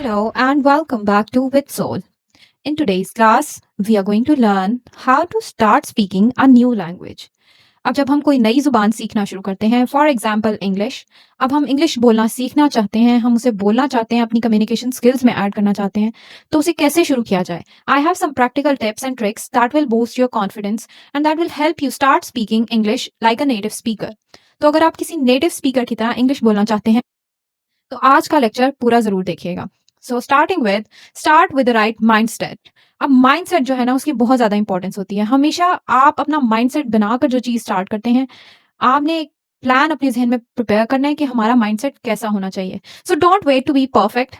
Hello and welcome back to With Soul. In today's class, we are going to learn how to start speaking a new language. अब जब हम कोई नई ज़ुबान सीखना शुरू करते हैं, फॉर एग्जांपल इंग्लिश, अब हम इंग्लिश बोलना सीखना चाहते हैं, हम उसे बोलना चाहते हैं, अपनी कम्युनिकेशन स्किल्स में ऐड करना चाहते हैं, तो उसे कैसे शुरू किया जाए? I have some practical tips and tricks that will boost your confidence and that will help you start speaking English like a native speaker. तो अगर आप किसी नेटिव स्पीकर की तरह इंग्लिश बोलना चाहते हैं, तो आज का लेक्चर पूरा जरूर देखिएगा। So start with the right mindset. अब माइंडसेट जो है ना, उसकी बहुत ज्यादा इंपॉर्टेंस होती है। हमेशा आप अपना माइंडसेट बनाकर जो चीज स्टार्ट करते हैं, आपने एक प्लान अपने जहन में प्रिपेयर करना है कि हमारा माइंडसेट कैसा होना चाहिए। So don't wait to be perfect.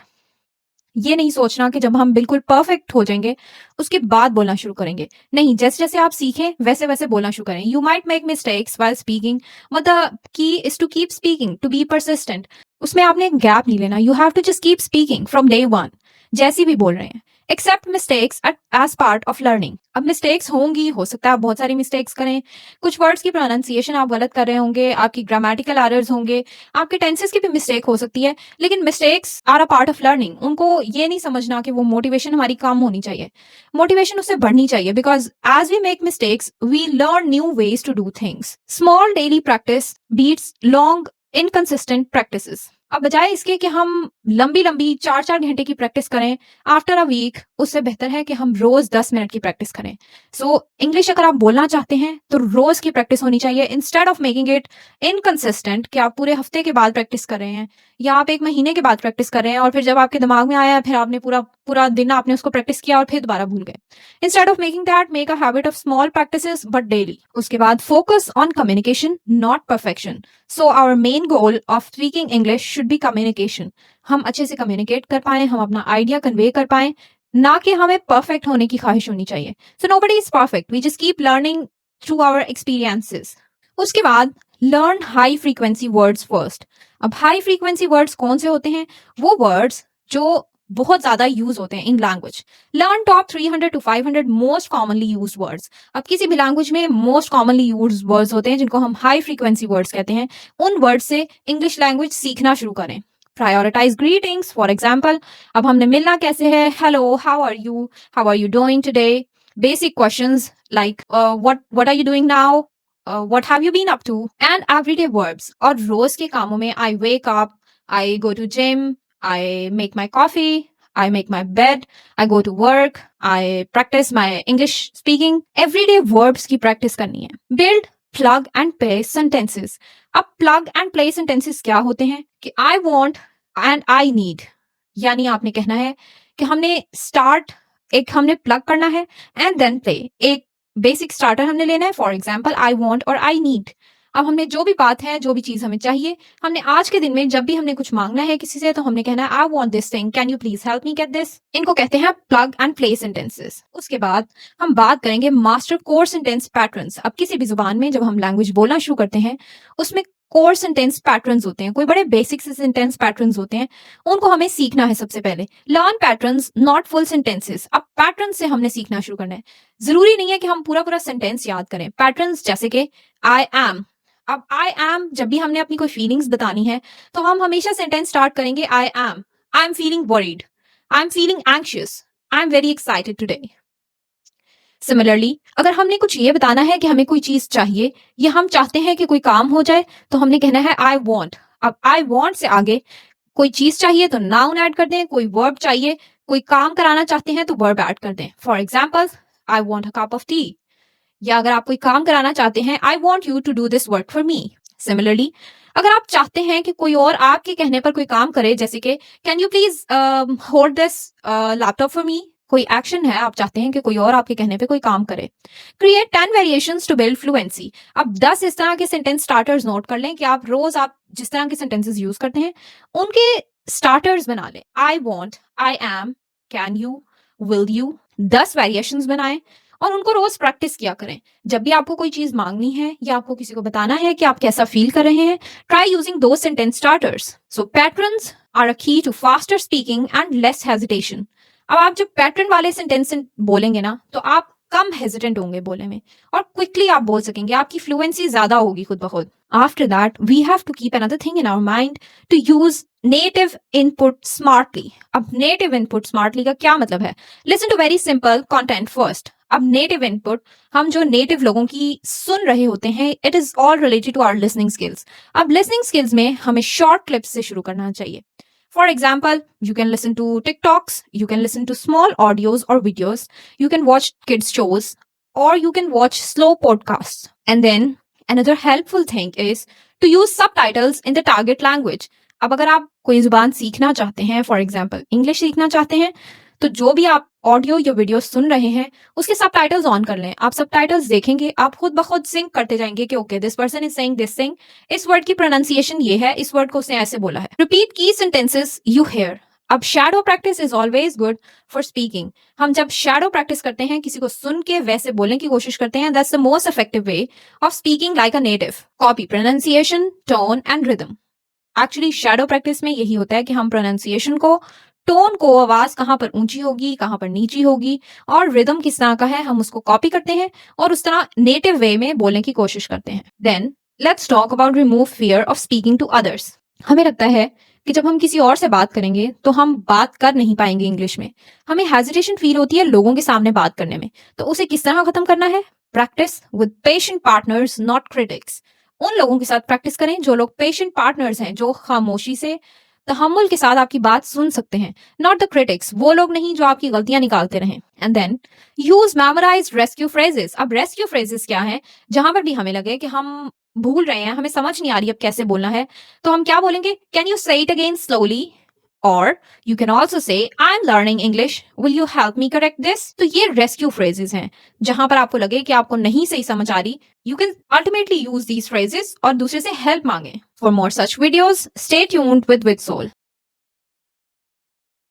ये नहीं सोचना कि जब हम बिल्कुल परफेक्ट हो जाएंगे उसके बाद बोलना शुरू करेंगे। नहीं, जैसे जैसे आप सीखें वैसे वैसे बोलना शुरू करें। You might make mistakes while speaking, but the key is to keep speaking, to be persistent. उसमें आपने गैप नहीं लेना। You have to just keep speaking from day one, जैसी भी बोल रहे हैं। Accept mistakes as part of learning. अब मिस्टेक्स होंगी, हो सकता है आप बहुत सारी मिस्टेक्स करें, कुछ वर्ड्स की प्रोनाउंसिएशन आप गलत कर रहे होंगे, आपकी ग्रामेटिकल एरर्स होंगे, आपके टेंसेस की भी मिस्टेक हो सकती है, लेकिन mistakes are a part of learning. उनको ये नहीं समझना कि वो मोटिवेशन हमारी कम होनी चाहिए, मोटिवेशन उससे बढ़नी चाहिए। Because as we make mistakes we learn new ways to do things. Small daily practice beats long inconsistent practices. अब बजाय इसके कि हम लंबी लंबी 4-4 घंटे की प्रैक्टिस करें आफ्टर अ वीक, उससे बेहतर है कि हम रोज 10 मिनट की प्रैक्टिस करें। सो इंग्लिश अगर आप बोलना चाहते हैं तो रोज की प्रैक्टिस होनी चाहिए, instead of making it inconsistent कि आप पूरे हफ्ते के बाद प्रैक्टिस कर रहे हैं या आप 1 महीने के बाद प्रैक्टिस कर रहे हैं और फिर जब आपके दिमाग में आया फिर आपने पूरा पूरा दिन आपने उसको प्रैक्टिस किया और फिर दोबारा भूल गए। Instead of making that, make a habit of small practices but daily. उसके बाद focus on communication not perfection. So our main goal of speaking English should be communication. हम अच्छे से कम्युनिकेट कर पाए, हम अपना आइडिया कन्वे कर पाए, ना कि हमें परफेक्ट होने की ख्वाहिश होनी चाहिए। So nobody is perfect, we just keep learning through our experiences. उसके बाद learn high frequency words first. अब हाई फ्रीक्वेंसी वर्ड्स कौन से होते हैं? वो वर्ड्स जो बहुत ज्यादा यूज होते हैं in language. Learn top 300 to 500 most commonly use words. अब किसी भी लैंग्वेज में मोस्ट कॉमनली यूज वर्ड्स होते हैं जिनको हम हाई फ्रीक्वेंसी वर्ड्स कहते हैं। उन वर्ड से इंग्लिश लैंग्वेज सीखना शुरू करें। प्रायोरिटाइज ग्रीटिंग्स, फॉर एग्जाम्पल, अब हमने मिलना कैसे है? Hello, how are you doing today? Basic questions like what are you doing now, what have you been up to? And everyday verbs और रोज के कामों में I wake up, I go to gym, I make my coffee, I make my bed, I go to work, I practice my English speaking. Everyday verbs की practice करनी है। Build, plug and play sentences. अब plug and play sentences क्या होते हैं? कि I want and I need, यानी आपने कहना है कि हमने start एक हमने plug करना है and then play, एक बेसिक स्टार्टर हमने लेना है। फॉर एग्जाम्पल आई वॉन्ट और आई नीड। अब हमने जो भी बात है, जो भी चीज हमें चाहिए, हमने आज के दिन में जब भी हमने कुछ मांगना है किसी से, तो हमने कहना है I want this thing, can you please help me get this. इनको कहते हैं प्लग एंड प्ले सेंटेंसेस। उसके बाद हम बात करेंगे मास्टर कोर सेंटेंस पैटर्न्स। अब किसी भी जुबान में जब हम लैंग्वेज बोलना शुरू करते हैं उसमें कोर सेंटेंस पैटर्न्स होते हैं, कोई बड़े बेसिक से सेंटेंस पैटर्न्स होते हैं, उनको हमें सीखना है सबसे पहले। Learn patterns not full sentences. अब पैटर्न से हमने सीखना शुरू करना है। जरूरी नहीं है कि हम पूरा पूरा सेंटेंस याद करें। पैटर्न्स जैसे कि आई एम। अब आई एम, जब भी हमने अपनी कोई फीलिंग्स बतानी है तो हम हमेशा सेंटेंस स्टार्ट करेंगे I am feeling worried, I am feeling anxious, I am very excited today. Similarly अगर हमने कुछ ये बताना है कि हमें कोई चीज चाहिए या हम चाहते हैं कि कोई काम हो जाए, तो हमने कहना है आई वॉन्ट। अब आई वॉन्ट से आगे कोई चीज चाहिए तो नाउन ऐड कर दें, कोई वर्ब चाहिए, कोई काम कराना चाहते हैं तो वर्ब ऐड कर दें। For example, I want a cup of tea. या अगर आप कोई काम कराना चाहते हैं, I want you to do this work for me. Similarly अगर आप चाहते हैं कि कोई और आपके कहने पर कोई काम करे, जैसे कि can you please hold this laptop for me, कोई एक्शन है, आप चाहते हैं कि कोई और आपके कहने पे कोई काम करे। Create 10 variations to build fluency. अब 10 इस तरह के सेंटेंस स्टार्टर्स नोट कर लें कि आप रोज आप जिस तरह के सेंटेंसेस यूज करते हैं उनके स्टार्टर्स बना लें। I want, I am, can you, will you. 10 variations बनाएं और उनको रोज प्रैक्टिस किया करें। जब भी आपको कोई चीज मांगनी है या आपको किसी को बताना है कि आप कैसा फील कर रहे हैं, ट्राई यूजिंग दो sentence starters. So patterns are a key to faster speaking and less hesitation. अब आप जब पैटर्न वाले सेंटेंस बोलेंगे ना, तो आप कम हेजिटेंट होंगे बोलने में और क्विकली आप बोल सकेंगे, आपकी फ्लुएंसी ज्यादा होगी खुद ब खुद। After that we have to keep another thing in our mind to use native input smartly. अब नेटिव इनपुट स्मार्टली का क्या मतलब है? Listen to very simple content first. अब नेटिव इनपुट, हम जो नेटिव लोगों की सुन रहे होते हैं, it is all related to our listening skills. अब लिसनिंग स्किल्स में हमें शॉर्ट क्लिप्स से शुरू करना चाहिए। For example, you can listen to TikToks, you can listen to small audios or videos, you can watch kids shows, or you can watch slow podcasts. And then another helpful thing is to use subtitles in the target language. अब अगर आप कोई जुबान सीखना चाहते हैं, for example English सीखना चाहते हैं, तो जो भी आप ऑडियो या वीडियो सुन रहे हैं उसके सबटाइटल्स ऑन कर लें। आप सबटाइटल्स देखेंगे, आप खुद ब खुद सिंक करते जाएंगे कि okay this person is saying this thing, इस वर्ड की प्रोनाउंसिएशन ये है, इस वर्ड को उसने ऐसे बोला है। रिपीट की सेंटेंसेस यू हियर। अब shadow practice is always good for speaking. हम जब शैडो प्रैक्टिस करते हैं, किसी को सुन के वैसे बोलने की कोशिश करते हैं, that's the most effective way of speaking like a native. Copy pronunciation, tone and rhythm. Actually shadow practice में यही होता है कि हम प्रोनाउंसिएशन को, टोन को, आवाज कहाँ पर ऊंची होगी, कहाँ पर नीची होगी, और रिदम किस तरह का है, हम उसको कॉपी करते हैं और उस तरह नेटिव वे में बोलने की कोशिश करते हैं। Then let's talk about remove fear of speaking to others. हमें लगता है कि जब हम किसी और से बात करेंगे तो हम बात कर नहीं पाएंगे इंग्लिश में, हमें हेजिटेशन फील होती है लोगों के सामने बात करने में। तो उसे किस तरह खत्म करना है? Practice with patient partners not critics. उन लोगों के साथ प्रैक्टिस करें जो लोग पेशेंट पार्टनर्स हैं, जो खामोशी से, तहम्मुल के साथ आपकी बात सुन सकते हैं, नॉट द क्रिटिक्स, वो लोग नहीं जो आपकी गलतियां निकालते रहें। And then use memorize rescue phrases. अब रेस्क्यू फ्रेजेस क्या है? जहां पर भी हमें लगे कि हम भूल रहे हैं, हमें समझ नहीं आ रही अब कैसे बोलना है, तो हम क्या बोलेंगे? कैन यू से इट अगेन स्लोली, और you can also say I am learning English, will you help me correct this. तो ये रेस्क्यू फ्रेजेस हैं, जहां पर आपको लगे कि आपको नहीं सही समझ आ रही, you can ultimately use these phrases और दूसरे से हेल्प मांगे। For more such videos stay tuned with soul.